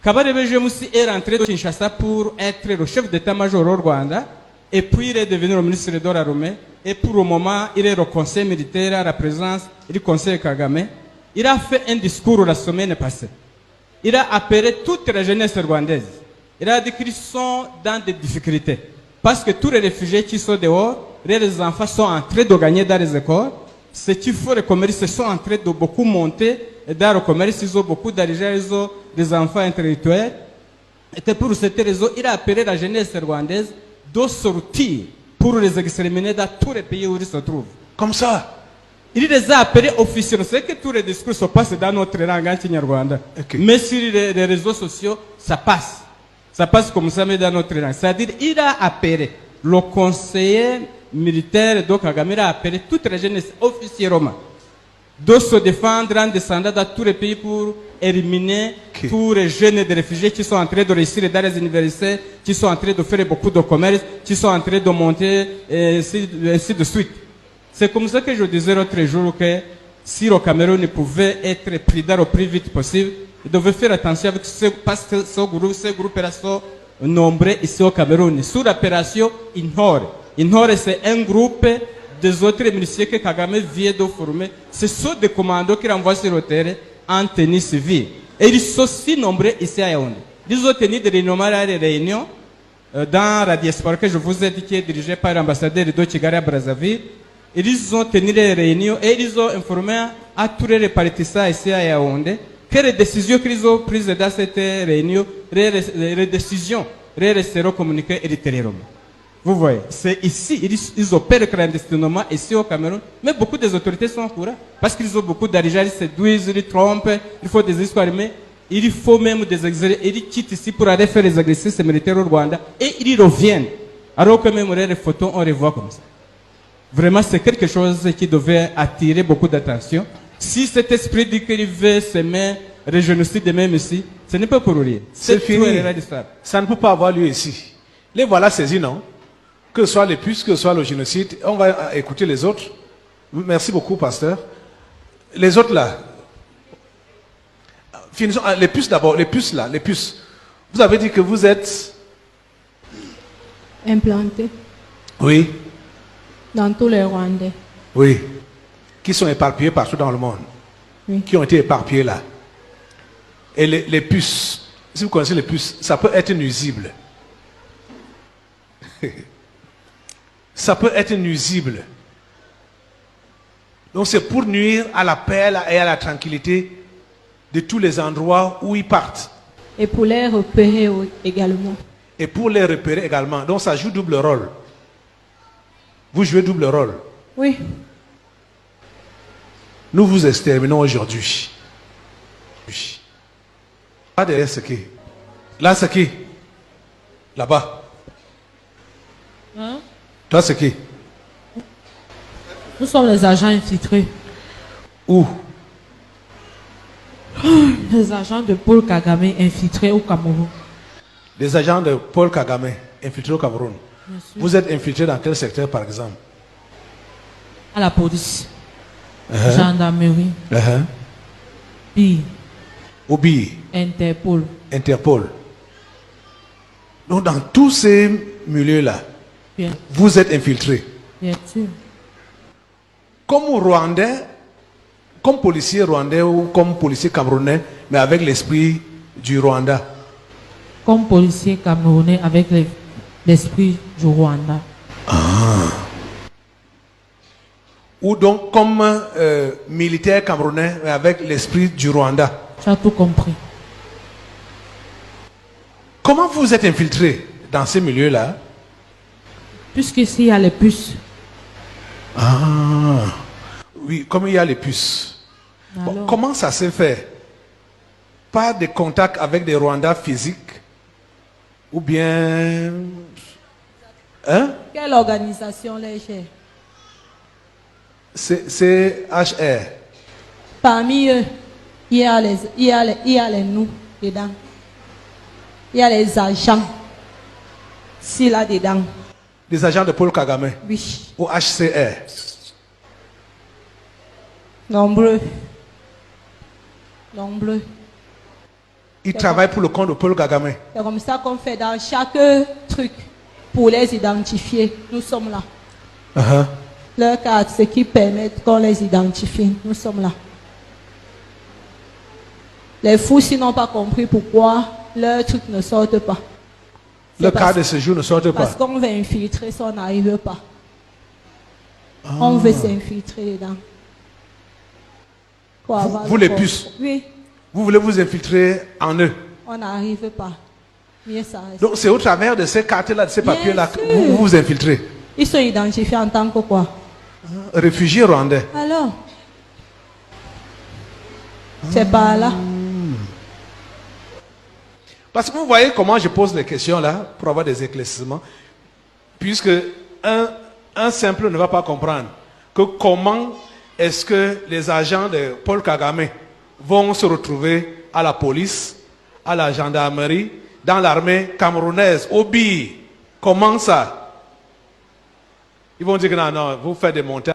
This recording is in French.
Kabarebe Jemusi est rentré de Kinshasa pour être le chef d'état-major au Rwanda, et puis il est devenu le ministre de l'armée, et pour le moment, il est au conseil militaire à la présence du conseil Kagame. Il a fait un discours la semaine passée. Il a appelé toute la jeunesse rwandaise. Il a dit qu'ils sont dans des difficultés. Parce que tous les réfugiés qui sont dehors, les enfants sont en train de gagner dans les écoles. Ceux qui font le commerce sont en train de beaucoup monter dans le commerce. Ils ont beaucoup d'argent, ils ont des enfants intellectuels. Et pour cette raison, il a appelé la jeunesse rwandaise de sortir pour les exterminer dans tous les pays où ils se trouvent. Comme ça. Il les a appelés officiellement. C'est que tous les discours se passent dans notre langue en Okay. mais sur les réseaux sociaux, ça passe. Ça passe comme ça, mais dans notre langue. C'est-à-dire, il a appelé le conseiller militaire de Kagame, il a appelé toute la jeunesse officiellement de se défendre en descendant dans tous les pays pour éliminer tous les jeunes des réfugiés qui sont en train de réussir dans les universités, qui sont en train de faire beaucoup de commerce, qui sont en train de monter, et ainsi de suite. C'est comme ça que je disais l'autre jour que si le Cameroun pouvait être pris dans le plus vite possible, il devait faire attention avec parce que ce groupe-là sont nombreux ici au Cameroun. Sous l'opération Inhore. Inhore, c'est un groupe des autres miliciens que Kagame vient de former. Ce sont des commandos qui renvoient sur le terrain en tenue civile. Et ils sont si nombreux ici à Yaoundé. Ils ont tenu des réunions dans la diaspora que je vous ai dit qui est dirigée par l'ambassadeur de Kigali à Brazzaville. Ils ont tenu des réunions et ils ont informé à tous les partisans ici à Yaoundé que les décisions qu'ils ont prises dans cette réunion, les décisions resteront communiquées ultérieurement. Vous voyez, c'est ici, ils opèrent clandestinement ici au Cameroun, mais beaucoup des autorités sont au courant, parce qu'ils ont beaucoup d'argent, ils séduisent, ils trompent, il faut des histoires, mais il faut même des exilés, ils quittent ici pour aller faire les exercices militaires au Rwanda, et ils reviennent, alors que même les photos, on les voit comme ça. Vraiment, c'est quelque chose qui devait attirer beaucoup d'attention. Si cet esprit dit qu'il veut s'aimer, le génocide même ici, ce n'est pas pour rien. C'est fini. Ça ne peut pas avoir lieu ici. Les voilà saisis, non? Que ce soit les puces, que ce soit le génocide. On va écouter les autres. Merci beaucoup, pasteur. Les autres là. Finissons. Les puces d'abord. Les puces là. Les puces. Vous avez dit que vous êtes implantés. Oui. Dans tous les Rwandais. Oui. Qui sont éparpillés partout dans le monde. Oui. Qui ont été éparpillés là. Et les puces. Si vous connaissez les puces, ça peut être nuisible. Ça peut être nuisible. Donc c'est pour nuire à la paix et à la tranquillité de tous les endroits où ils partent. Et pour les repérer également. Et pour les repérer également. Donc ça joue double rôle. Vous jouez double rôle. Oui. Nous vous exterminons aujourd'hui. Pas derrière ce qui. Là, ce qui. Là-bas. Hein? Toi, c'est qui? Nous sommes les agents infiltrés. Où? Les agents de Paul Kagame infiltrés au Cameroun. Les agents de Paul Kagame infiltrés au Cameroun. Vous êtes infiltrés dans quel secteur, par exemple? À la police. Gendarmerie. BI. Obi. Interpol. Interpol. Donc, dans tous ces milieux-là, Bien. vous êtes infiltrés. Bien sûr. Comme Rwandais, comme policier rwandais ou comme policier camerounais, mais avec l'esprit du Rwanda. Comme policier camerounais avec l'esprit du Rwanda. Ou donc comme militaire camerounais, mais avec l'esprit du Rwanda. Tu as tout compris. Comment vous êtes infiltrés dans ces milieux-là? Puisqu'ici, il y a les puces. Ah, oui, comme il y a les puces. Bon, Alors, comment ça s'est fait? Pas de contact avec des Rwandais physiques? Ou bien... Hein? Quelle organisation les chers? C'est HR. Parmi eux, il y a les nous dedans. Il y a les agents. Si là-dedans. Des agents de Paul Kagame. Oui. Ou HCR. Nombreux. Nombreux. Ils travaillent pour le compte de Paul Kagame. C'est comme ça qu'on fait dans chaque truc pour les identifier. Nous sommes là. Uh-huh. Leur carte, ce qui permet qu'on les identifie. Nous sommes là. Les fous, s'ils n'ont pas compris pourquoi leurs trucs ne sortent pas. Le parce- carte de séjour ne sort Parce pas. qu'on veut infiltrer, ça n'arrive pas. On veut s'infiltrer dedans. Pour avoir vous le les contrôle. puces. Oui, Vous voulez vous infiltrer en eux. on n'arrive pas. Mieux ça reste. Donc c'est au travers de ces cartes-là, de ces Bien papiers-là que sûr. vous vous infiltrez. Ils sont identifiés en tant que quoi? Réfugiés rwandais. Alors, c'est par là. Parce que vous voyez comment je pose les questions là, pour avoir des éclaircissements. Puisque un simple ne va pas comprendre que comment est-ce que les agents de Paul Kagame vont se retrouver à la police, à la gendarmerie, dans l'armée camerounaise, au BI. Comment ça? Ils vont dire que non, vous faites des montages.